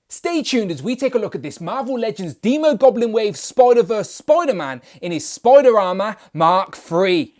Stay tuned as we take a look at this Marvel Legends Demogoblin Wave Spider-Verse Spider-Man in his Spider Armor Mark III.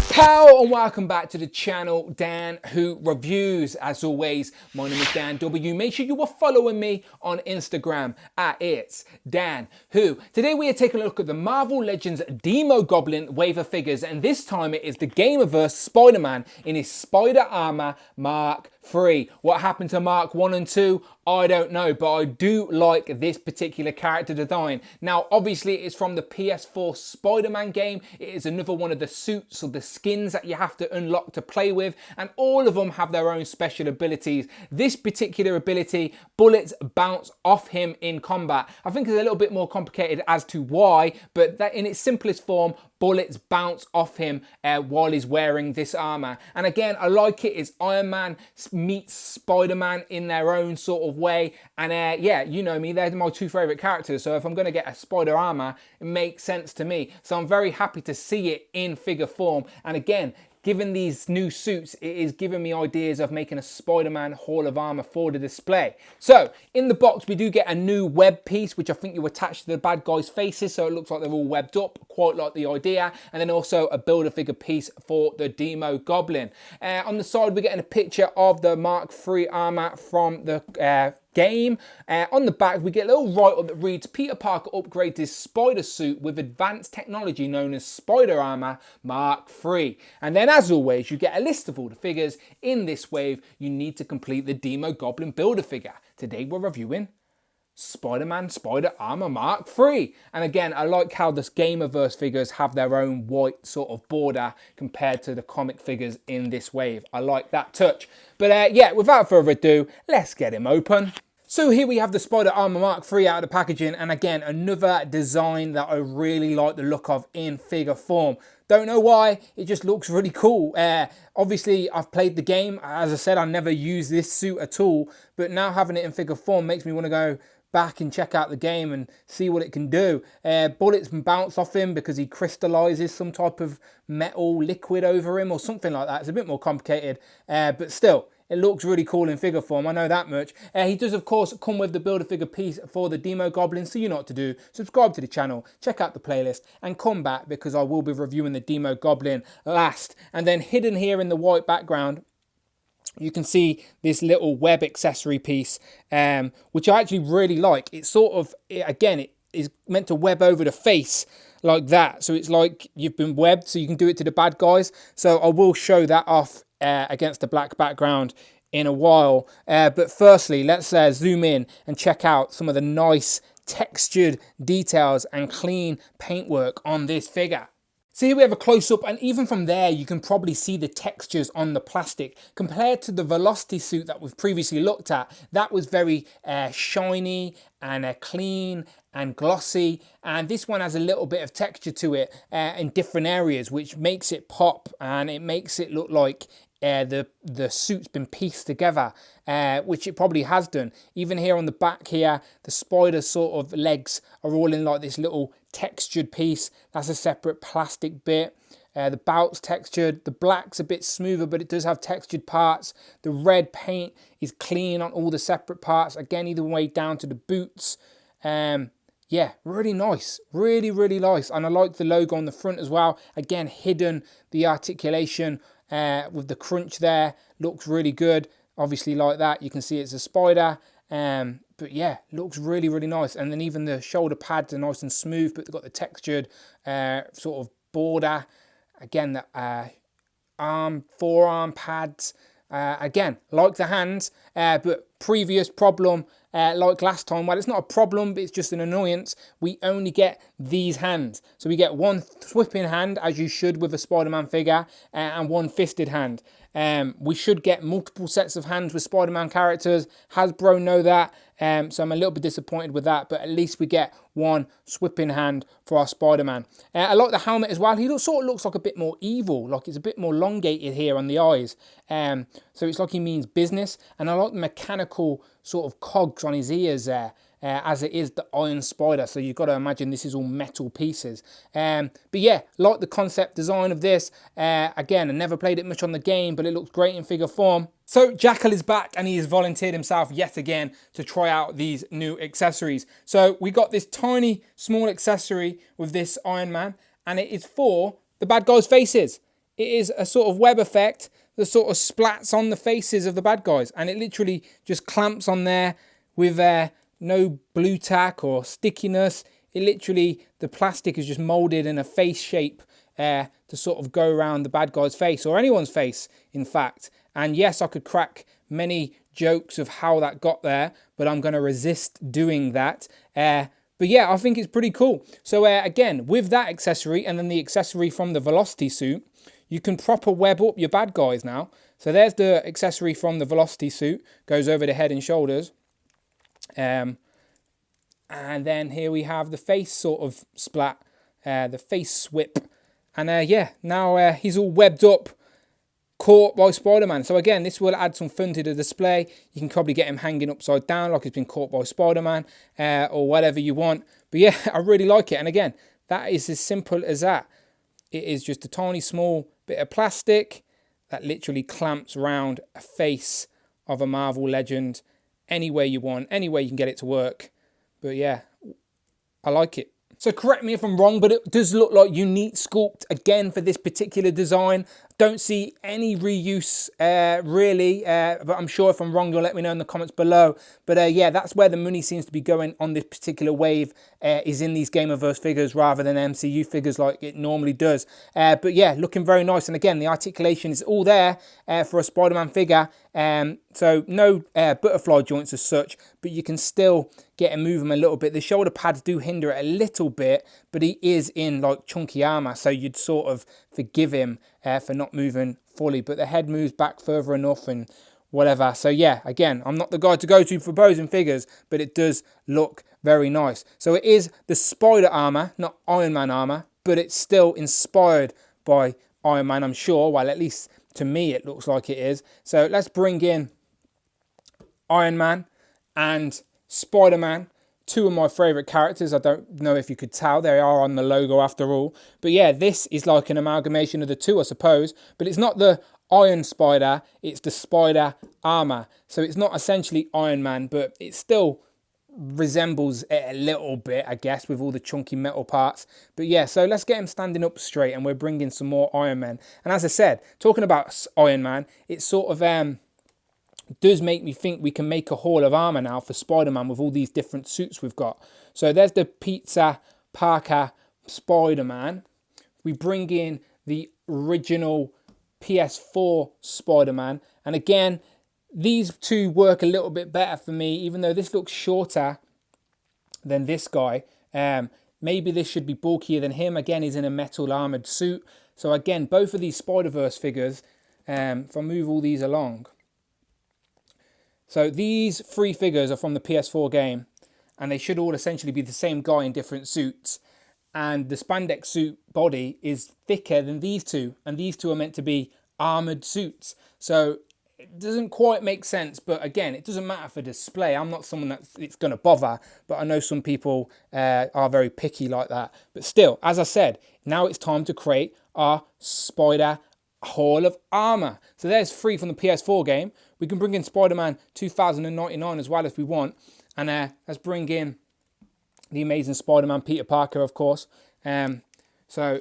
Pow and welcome back to the channel, Dan Who Reviews. As always, my name is Dan W. Make sure you are following me on Instagram at It's Dan Who. Today we are taking a look at the Marvel Legends Demogoblin wave of figures, and this time it is the Gamerverse Spider-Man in his Spider Armor Mark III. What happened to Mark 1 and 2? I don't know, but I do like this particular character design. Now, obviously, it's from the PS4 Spider-Man game. It is another one of the suits or the skins that you have to unlock to play with, and all of them have their own special abilities. This particular ability, bullets bounce off him in combat. I think it's a little bit more complicated as to why, but that in its simplest form, bullets bounce off him while he's wearing this armor. And again, I like it. It's Iron Man meets Spider-Man in their own sort of way. And yeah, you know me, they're my two favorite characters. So if I'm going to get a Spider armor, it makes sense to me. So I'm very happy to see it in figure form. And again, given these new suits, it is giving me ideas of making a Spider-Man Hall of Armor for the display. So, in the box, we do get a new web piece, which I think you attach to the bad guys' faces, so it looks like they're all webbed up, quite like the idea. And then also a Build-A-Figure piece for the Demogoblin. On the side, we're getting a picture of the Mark III armor from the game. On the back, we get a little write-up that reads, Peter Parker upgrades his spider suit with advanced technology known as Spider Armor Mark III. And then, as always, you get a list of all the figures in this wave you need to complete the Demogoblin Build-A-Figure. Today we're reviewing Spider-Man Spider Armor Mark III. And again, I like how this Gamerverse figures have their own white sort of border compared to the comic figures in this wave. I like that touch. But yeah, without further ado, let's get him open. So here we have the Spider Armor Mark III out of the packaging, and again, another design that I really like the look of in figure form. Don't know why, it just looks really cool. Obviously, I've played the game. As I said, I never used this suit at all, but now having it in figure form makes me want to go back and check out the game and see what it can do. Bullets bounce off him because he crystallizes some type of metal liquid over him or something like that. It's a bit more complicated, but still, it looks really cool in figure form, I know that much. He does, of course, come with the Build-A-Figure piece for the Demogoblin, so you know what to do. Subscribe to the channel, check out the playlist, and come back because I will be reviewing the Demogoblin last. And then hidden here in the white background, you can see this little web accessory piece, which I actually really like. It's sort of, again, it is meant to web over the face like that. So it's like you've been webbed, so you can do it to the bad guys. So I will show that off against the black background in a while. But firstly, let's zoom in and check out some of the nice textured details and clean paintwork on this figure. So here we have a close-up, and even from there you can probably see the textures on the plastic. Compared to the Velocity suit that we've previously looked at, that was very shiny and clean and glossy, and this one has a little bit of texture to it in different areas, which makes it pop and it makes it look like the suit's been pieced together, which it probably has done. Even here on the back here, the spider sort of legs are all in like this little textured piece. That's a separate plastic bit. The bout's textured. The black's a bit smoother, but it does have textured parts. The red paint is clean on all the separate parts. Again, either way down to the boots. Yeah, really nice. Really, really nice. And I like the logo on the front as well. Again, hidden, the articulation with the crunch there looks really good. Obviously like that, you can see it's a spider. But yeah, looks really, really nice. And then even the shoulder pads are nice and smooth, but they've got the textured sort of border. Again, the forearm pads. Again, like the hands, but previous problem, like last time, well, it's not a problem, but it's just an annoyance. We only get these hands. So we get one whipping hand, as you should with a Spider-Man figure, and one fisted hand. We should get multiple sets of hands with Spider-Man characters. Hasbro know that, so I'm a little bit disappointed with that, but at least we get one swipping hand for our Spider-Man. I like the helmet as well. He sort of looks like a bit more evil, like it's a bit more elongated here on the eyes. So it's like he means business, and I like the mechanical sort of cogs on his ears there. as it is the Iron Spider. So you've got to imagine this is all metal pieces. But yeah, like the concept design of this. Again, I never played it much on the game, but it looks great in figure form. So Jackal is back and he has volunteered himself yet again to try out these new accessories. So we got this tiny, small accessory with this Iron Man, and it is for the bad guys' faces. It is a sort of web effect that sort of splats on the faces of the bad guys, and it literally just clamps on there with no blue tack or stickiness. It literally, the plastic is just molded in a face shape to sort of go around the bad guy's face, or anyone's face, in fact. And yes, I could crack many jokes of how that got there, but I'm going to resist doing that. But yeah, I think it's pretty cool. So again, with that accessory and then the accessory from the Velocity suit, you can proper web up your bad guys now. So there's the accessory from the Velocity suit, goes over the head and shoulders. And then here we have the face sort of splat, the face swip. And yeah, now he's all webbed up, caught by Spider-Man. So again, this will add some fun to the display. You can probably get him hanging upside down like he's been caught by Spider-Man, or whatever you want. But yeah, I really like it. And again, that is as simple as that. It is just a tiny small bit of plastic that literally clamps around a face of a Marvel legend any way you want, any way you can get it to work. But yeah, I like it. So correct me if I'm wrong, but it does look like unique sculpt again for this particular design. Don't see any reuse really, but I'm sure if I'm wrong, you'll let me know in the comments below. But yeah, that's where the money seems to be going on this particular wave, is in these Gamerverse figures rather than MCU figures like it normally does. But yeah, looking very nice. And again, the articulation is all there for a Spider-Man figure. So no butterfly joints as such, but you can still get him moving a little bit. The shoulder pads do hinder it a little bit, but he is in like chunky armor, so you'd sort of forgive him for not moving fully, but the head moves back further enough and whatever. So yeah, again, I'm not the guy to go to for posing figures, but it does look very nice. So it is the Spider armor, not Iron Man armor, but it's still inspired by Iron Man, I'm sure. Well, at least to me it looks like it is. So let's bring in Iron Man and Spider-Man, two of my favourite characters. I don't know if you could tell, they are on the logo after all. But yeah, this is like an amalgamation of the two, I suppose. But it's not the Iron Spider, it's the Spider armour. So it's not essentially Iron Man, but it still resembles it a little bit, I guess, with all the chunky metal parts. But yeah, so let's get him standing up straight, and we're bringing some more Iron Man. And as I said, talking about Iron Man, it's sort of does make me think we can make a Hall of Armour now for Spider-Man with all these different suits we've got. So there's the Peter Parker Spider-Man. We bring in the original PS4 Spider-Man. And again, these two work a little bit better for me, even though this looks shorter than this guy. Maybe this should be bulkier than him. Again, he's in a metal armoured suit. So again, both of these Spider-Verse figures, if I move all these along, so these three figures are from the PS4 game, and they should all essentially be the same guy in different suits. And the spandex suit body is thicker than these two, and these two are meant to be armoured suits. So it doesn't quite make sense, but again, it doesn't matter for display. I'm not someone that it's going to bother, but I know some people are very picky like that. But still, as I said, now it's time to create our Spider Hall of Armour. So there's three from the PS4 game. We can bring in Spider-Man 2099 as well if we want. And let's bring in the Amazing Spider-Man Peter Parker, of course. So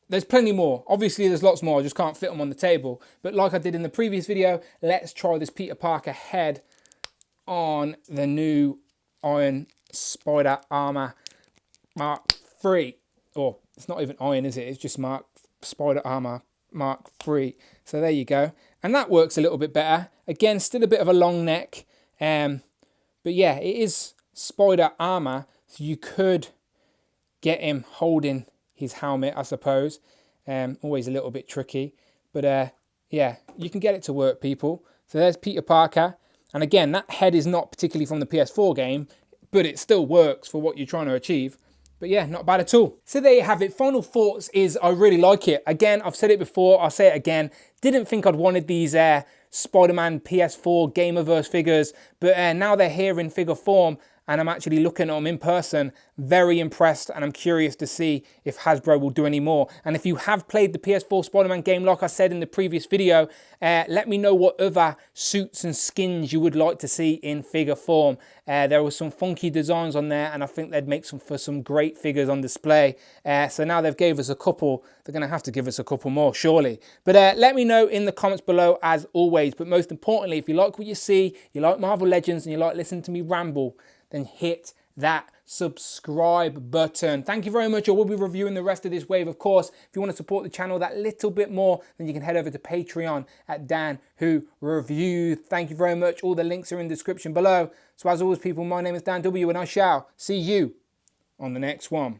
there's plenty more. Obviously, there's lots more. I just can't fit them on the table. But like I did in the previous video, let's try this Peter Parker head on the new Iron Spider Armour Mark III. Or it's not even Iron, is it? It's just Spider Armour Mark III. So there you go. And that works a little bit better. Again, still a bit of a long neck. But yeah, it is Spider armor. So you could get him holding his helmet, I suppose. Always a little bit tricky. But yeah, you can get it to work, people. So there's Peter Parker. And again, that head is not particularly from the PS4 game, but it still works for what you're trying to achieve. But yeah, not bad at all. So there you have it. Final thoughts is I really like it. Again, I've said it before, I'll say it again. Didn't think I'd wanted these Spider-Man PS4 Gamerverse figures, but now they're here in figure form. and I'm actually looking at them in person, very impressed, and I'm curious to see if Hasbro will do any more. And if you have played the PS4 Spider-Man game, like I said in the previous video, let me know what other suits and skins you would like to see in figure form. There were some funky designs on there, and I think they'd make for some great figures on display. So now they've gave us a couple, they're going to have to give us a couple more, surely. But let me know in the comments below, as always. But most importantly, if you like what you see, you like Marvel Legends, and you like listening to me ramble, then hit that subscribe button. Thank you very much. I will be reviewing the rest of this wave, of course. If you want to support the channel that little bit more, then you can head over to Patreon at Dan Who Reviews. Thank you very much. All the links are in the description below. So as always, people, my name is Dan W, and I shall see you on the next one.